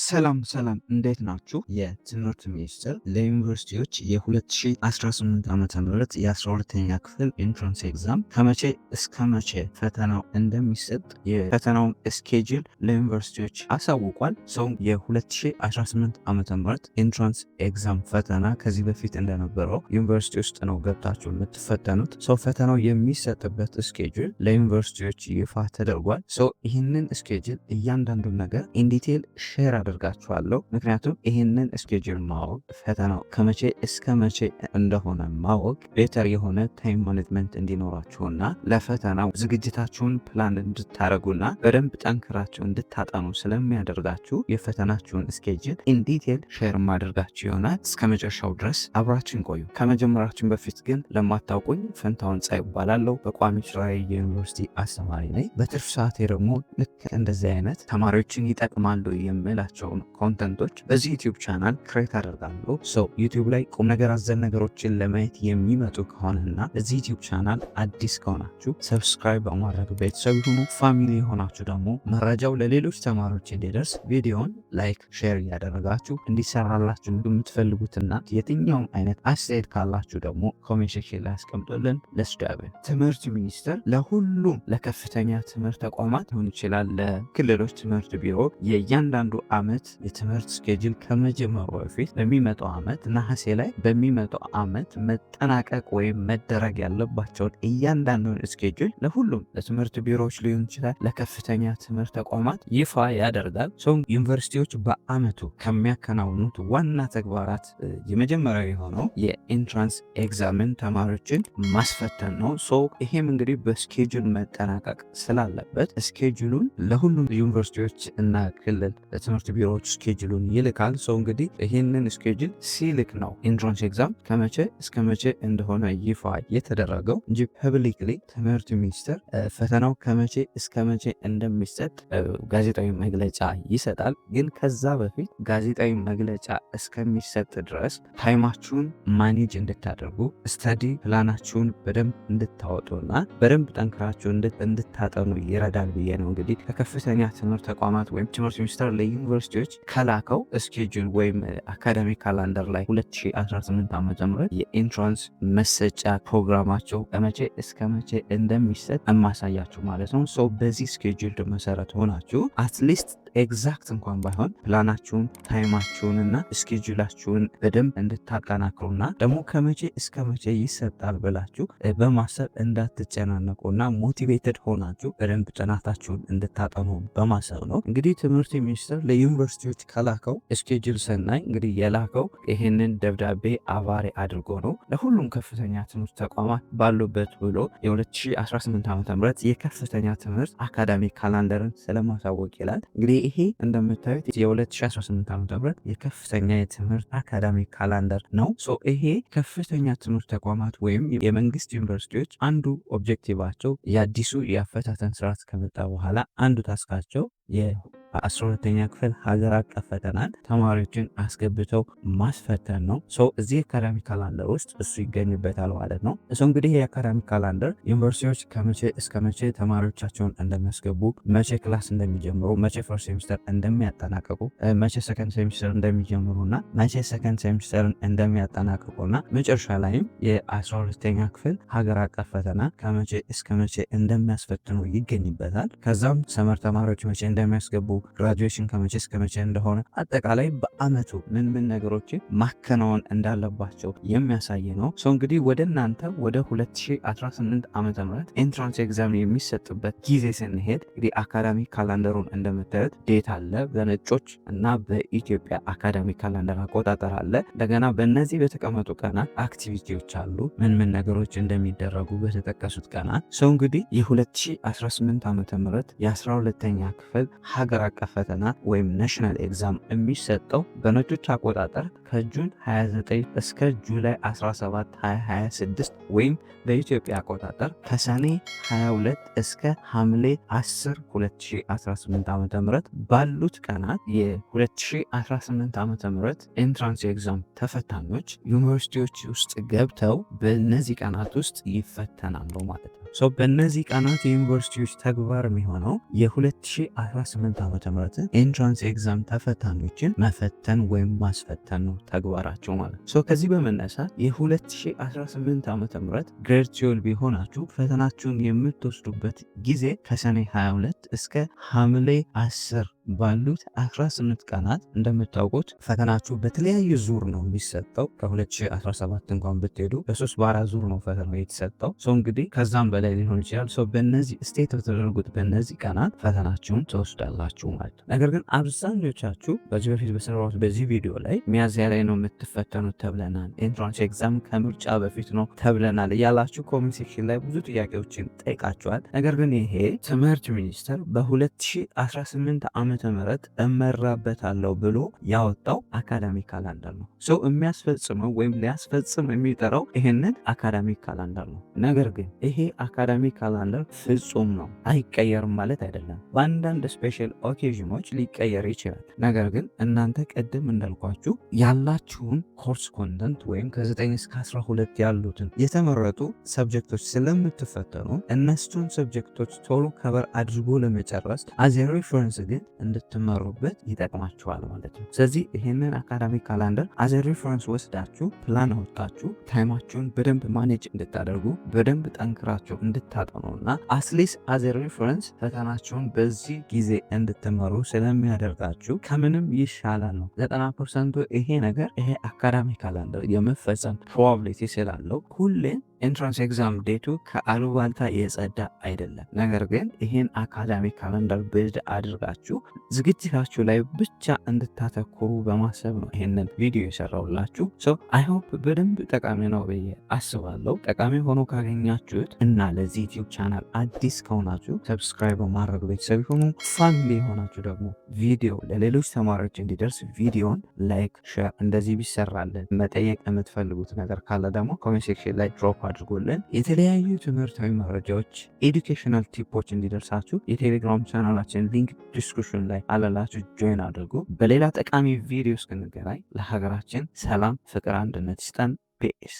ሰላም እንዴት ናችሁ? የትምህርት ሚኒስቴር ለዩኒቨርሲቲዎች የ2018 ዓ.ም የ12ኛ ክፍል ኢንትራንስ ኤግዛም ከመቼ እስከ መቼ ፈተናው እንደሚሰጥ የፈተናውን ስኬጁል ለዩኒቨርሲቲዎች አሳውቋል። ሰው የ2018 ዓ.ም ኢንትራንስ ኤግዛም ፈተና ከዚህ በፊት እንደነበረው ዩኒቨርሲቲ ውስጥ ነው ገብታችሁ የምትፈተኑት። ሰው ፈተናው የሚሰጥበት ስኬጁል ለዩኒቨርሲቲዎች ይፋ ተደርጓል። ሰው ይህንን ስኬጁል እያንዳንዱን ነገር ኢንዲቴል ሼር አድርጋችኋለሁ። ምክንያቱም ይህንን ስኬጁል ማወቅ ፈተናው ከመቼ እስከ መቼ እንደሆነ ማወቅ ቤተር የሆነ ታይም ማኔጅመንት እንዲኖራችሁና ለፈተናው ዝግጅታችሁን ፕላን እንድታደርጉና በደንብ ጠንክራችሁ እንድታጠኑ ስለሚያደርጋችሁ የፈተናችሁን ስኬጁል ኢንዲቴል ሼር ማድረጋችሁ ይሆናል። እስከ መጨረሻው ድረስ አብራችን ቆዩ። ከመጀመራችን በፊት ግን ለማታውቁኝ ፈንታውን ጻይ እባላለሁ። በቋሚ ስራዬ የዩኒቨርሲቲ አስተማሪ ነኝ። በትርፍ ሰዓቴ ደግሞ ልክ እንደዚህ አይነት ተማሪዎችን ይጠቅማሉ የምላቸውን ኮንተንቶች በዚህ ዩቲዩብ ቻናል ክሬት አደርጋለሁ። ዩቲዩብ ላይ ቁም ነገር አዘል ነገሮችን ለማየት የሚመጡ ከሆነና ለዚህ ዩቲዩብ ቻናል አዲስ ከሆናችሁ ሰብስክራይብ በማድረግ ቤተሰብ ሁኑ። ፋሚሊ የሆናችሁ ደግሞ መረጃው ለሌሎች ተማሪዎች እንዲደርስ ቪዲዮን ላይክ፣ ሼር እያደረጋችሁ እንዲሰራላችሁ የምትፈልጉትና የትኛውም አይነት አስተያየት ካላችሁ ደግሞ ኮሜንት ሴክሽን ላይ አስቀምጡልን። ለስዳብን ትምህርት ሚኒስቴር ለሁሉም ለከፍተኛ ትምህርት ተቋማት ሊሆን ይችላል ለክልሎች ትምህርት ቢሮ የእያንዳንዱ ዓመት የትምህርት ስኬጁል ከመጀመሩ በፊት በሚመጣው ዓመት ነሐሴ ላይ በሚመጣው ዓመት መጠናቀቅ ወይም መደረግ ያለባቸውን እያንዳንዱን ስኬጁል ለሁሉም ለትምህርት ቢሮዎች ሊሆን ይችላል ለከፍተኛ ትምህርት ተቋማት ይፋ ያደርጋል። ዩኒቨርሲቲዎች በዓመቱ ከሚያከናውኑት ዋና ተግባራት የመጀመሪያው የሆነው የኢንትራንስ ኤግዛምን ተማሪዎችን ማስፈተን ነው። ይሄም እንግዲህ በስኬጁል መጠናቀቅ ስላለበት ስኬጁሉን ለሁሉም ዩኒቨርሲቲዎች እና ክልል ለትምህርት ቢሮዎች ስኬጁሉን ይልካል። እንግዲህ ይህንን ስኬጁል ሲልክ ነው ኢንትራንስ ኤግዛም ከመቼ እስከ መቼ እንደሆነ ይፋ የተደረገው እንጂ ፐብሊክሊ ትምህርት ሚኒስቴር ፈተናው ከመቼ እስከ መቼ እንደሚሰጥ ጋዜጣዊ መግለጫ ይሰጣል። ግን ከዛ በፊት ጋዜጣዊ መግለጫ እስከሚሰጥ ድረስ ታይማችሁን ማኔጅ እንድታደርጉ ስተዲ ፕላናችሁን በደንብ እንድታወጡና በደንብ ጠንክራችሁ እንድታጠኑ ይረዳል ብዬ ነው እንግዲህ ከከፍተኛ ትምህርት ተቋማት ወይም ትምህርት ሚኒስቴር ለዩኒቨርሲቲዎች ከላከው ስኬጁል ወይም አካዳሚክ ካላንደር ላይ 2018 ዓ.ም የኢንትራንስ መሰጫ ፕሮግራማቸው ከመቼ እስከ መቼ እንደሚሰጥ የማሳያችሁ ማለት ነው። በዚህ ስኬጁል መሰረት ሆናችሁ አትሊስት ኤግዛክት እንኳን ባይሆን ፕላናችሁን ታይማችሁንና ስኬጁላችሁን በደንብ እንድታጠናክሩና ደግሞ ከመቼ እስከ መቼ ይሰጣል ብላችሁ በማሰብ እንዳትጨናነቁና ሞቲቬትድ ሆናችሁ በደንብ ጥናታችሁን እንድታጠኑ በማሰብ ነው። እንግዲህ ትምህርት ሚኒስቴር ለዩኒቨርሲቲዎች ከላከው ስኬጁል ስናይ እንግዲህ የላከው ይህንን ደብዳቤ አባሪ አድርጎ ነው ለሁሉም ከፍተኛ ትምህርት ተቋማት ባሉበት ብሎ የ2018 ዓ.ም የከፍተኛ ትምህርት አካዳሚክ ካላንደርን ስለማሳወቅ ይላል። እንግዲህ ይሄ እንደምታዩት የ2018 ዓ.ም የከፍተኛ የትምህርት አካዳሚክ ካላንደር ነው። ይሄ ከፍተኛ ትምህርት ተቋማት ወይም የመንግስት ዩኒቨርሲቲዎች አንዱ ኦብጀክቲቫቸው የአዲሱ የአፈታተን ስርዓት ከመጣ በኋላ አንዱ ታስካቸው የ12ኛ ክፍል ሀገር አቀፍ ፈተናን ተማሪዎችን አስገብተው ማስፈተን ነው። እዚህ የአካዳሚክ ካላንደር ውስጥ እሱ ይገኝበታል ማለት ነው። እንግዲህ የአካዳሚክ ካላንደር ዩኒቨርሲቲዎች ከመቼ እስከ መቼ ተማሪዎቻቸውን እንደሚያስገቡ፣ መቼ ክላስ እንደሚጀምሩ፣ መቼ ፈርስት ሴሚስተር እንደሚያጠናቀቁ፣ መቼ ሰከንድ ሴሚስተር እንደሚጀምሩና መቼ ሰከንድ ሴሚስተርን እንደሚያጠናቅቁና መጨረሻ ላይም የ12ኛ ክፍል ሀገር አቀፍ ፈተና ከመቼ እስከ መቼ እንደሚያስፈትኑ ይገኝበታል። ከዛም ሰመር ተማሪዎች መቼ እንደሚያስገቡ፣ ግራጁዌሽን ከመቼ እስከ መቼ እንደሆነ አጠቃላይ በአመቱ ምን ነገሮችን ማከናወን እንዳለባቸው የሚያሳይ ነው። እንግዲህ ወደ እናንተ ወደ 2018 ዓ.ም ኤንትራንስ ኤግዛም የሚሰጥበት ጊዜ ስንሄድ እንግዲህ አካዳሚክ ካላንደሩን እንደምታዩት ዴት አለ በነጮች እና በኢትዮጵያ አካዳሚክ ካላንደር አቆጣጠር አለ። እንደገና በእነዚህ በተቀመጡ ቀናት አክቲቪቲዎች አሉ ምን ነገሮች እንደሚደረጉ በተጠቀሱት ቀናት። እንግዲህ የ2018 ዓ.ም የ12ኛ ክፍል ሀገር አቀፍ ፈተና ወይም ናሽናል ኤግዛም የሚሰጠው በነጮች አቆጣጠር ከጁን 29 እስከ ጁላይ 17 2026 ወይም በኢትዮጵያ አቆጣጠር ከሰኔ 22 እስከ ሐምሌ 10 2018 ዓ.ም ባሉት ቀናት የ2018 ዓ.ም ኤንትራንስ ኤግዛም ተፈታኞች ዩኒቨርሲቲዎች ውስጥ ገብተው በእነዚህ ቀናት ውስጥ ይፈተናሉ ማለት ነው። በእነዚህ ቀናት የዩኒቨርሲቲዎች ተግባር የሚሆነው የ2018 ዓ.ም ዓ.ም ኤንትራንስ ኤግዛም ተፈታኞችን መፈተን ወይም ማስፈተን ነው ተግባራቸው ማለት ነው። ከዚህ በመነሳት የ2018 ዓ.ም ግሬድ 12 ቢሆናችሁ ፈተናችሁን የምትወስዱበት ጊዜ ከሰኔ 22 እስከ ሐምሌ 10 ባሉት 18 ቀናት እንደምታውቁት ፈተናችሁ በተለያዩ ዙር ነው የሚሰጠው። ከ2017 እንኳን ብትሄዱ በ3 ዙር ነው ፈተናው የተሰጠው። እንግዲህ ከዛም በላይ ሊሆን ይችላል። በእነዚህ ስቴት በተደረጉት በእነዚህ ቀናት ፈተናችሁን ትወስዳላችሁ ማለት ነው። ነገር ግን አብዛኞቻችሁ በዚህ በፊት በሰራሁት በዚህ ቪዲዮ ላይ ሚያዝያ ላይ ነው የምትፈተኑት ተብለናል፣ ኤንትራንስ ኤግዛም ከምርጫ በፊት ነው ተብለናል እያላችሁ ኮሜንት ሴክሽን ላይ ብዙ ጥያቄዎችን ጠይቃችኋል። ነገር ግን ይሄ ትምህርት ሚኒስቴር በ2018 ዓመተ ምህረት እመራበታለሁ ብሎ ያወጣው አካዳሚክ ካላንደር ነው። የሚያስፈጽመው ወይም ሊያስፈጽም የሚጠራው ይሄንን አካዳሚክ ካላንደር ነው። ነገር ግን ይሄ አካዳሚክ ካላንደር ፍጹም ነው፣ አይቀየርም ማለት አይደለም። በአንዳንድ ስፔሻል ኦኬዥኖች ሊቀየር ይችላል። ነገር ግን እናንተ ቅድም እንዳልኳችሁ ያላችሁን ኮርስ ኮንተንት ወይም ከ9 እስከ 12 ያሉትን የተመረጡ ሰብጀክቶች ስለምትፈተኑ እነሱን ሰብጀክቶች ቶሎ ከበር አድርጎ ለመጨረስ አዝ ሪፈረንስ ግን እንድትመሩበት ይጠቅማችኋል ማለት ነው። ስለዚህ ይህንን አካዳሚክ ካላንደር አዝ ሪፈረንስ ወስዳችሁ ፕላን አወጣችሁ ታይማችሁን በደንብ ማኔጅ እንድታደርጉ በደንብ ጠንክራችሁ እንድታጠኑና አትሊስት አዝ ሪፈረንስ ፈተናችሁን በዚህ ጊዜ እንድትመሩ ስለሚያደርጋችሁ ከምንም ይሻላል ነው። 90% ይሄ ነገር ይሄ አካዳሚክ ካላንደር የመፈጸም ፕሮባቢሊቲ ስላለው ሁሌ ኤንትራንስ ኤግዛም ዴቱ ከአሉባልታ የጸዳ አይደለም። ነገር ግን ይህን አካዳሚክ ካላንደር ቤዝድ አድርጋችሁ ዝግጅታችሁ ላይ ብቻ እንድታተኩሩ በማሰብ ነው ይህንን ቪዲዮ የሰራውላችሁ። አይ ሆፕ በደንብ ጠቃሚ ነው ብዬ አስባለሁ። ጠቃሚ ሆኖ ካገኛችሁት እና ለዚህ ዩቲዩብ ቻናል አዲስ ከሆናችሁ ሰብስክራይብ በማድረግ ቤተሰብ ሆኑ። ፋሚሊ የሆናችሁ ደግሞ ቪዲዮ ለሌሎች ተማሪዎች እንዲደርስ ቪዲዮን ላይክ፣ ሼር እንደዚህ ቢሰራልን መጠየቅ የምትፈልጉት ነገር ካለ ደግሞ ኮሜንት ሴክሽን ላይ ድሮፕ አድርጎልን የተለያዩ ትምህርታዊ መረጃዎች ኤዱኬሽናል ቲፖች እንዲደርሳችሁ የቴሌግራም ቻናላችን ሊንክ ዲስክሪፕሽን ላይ አለላችሁ፣ ጆይን አድርጉ። በሌላ ጠቃሚ ቪዲዮ እስክንገናኝ ለሀገራችን ሰላም፣ ፍቅር፣ አንድነት ይስጠን። ፒስ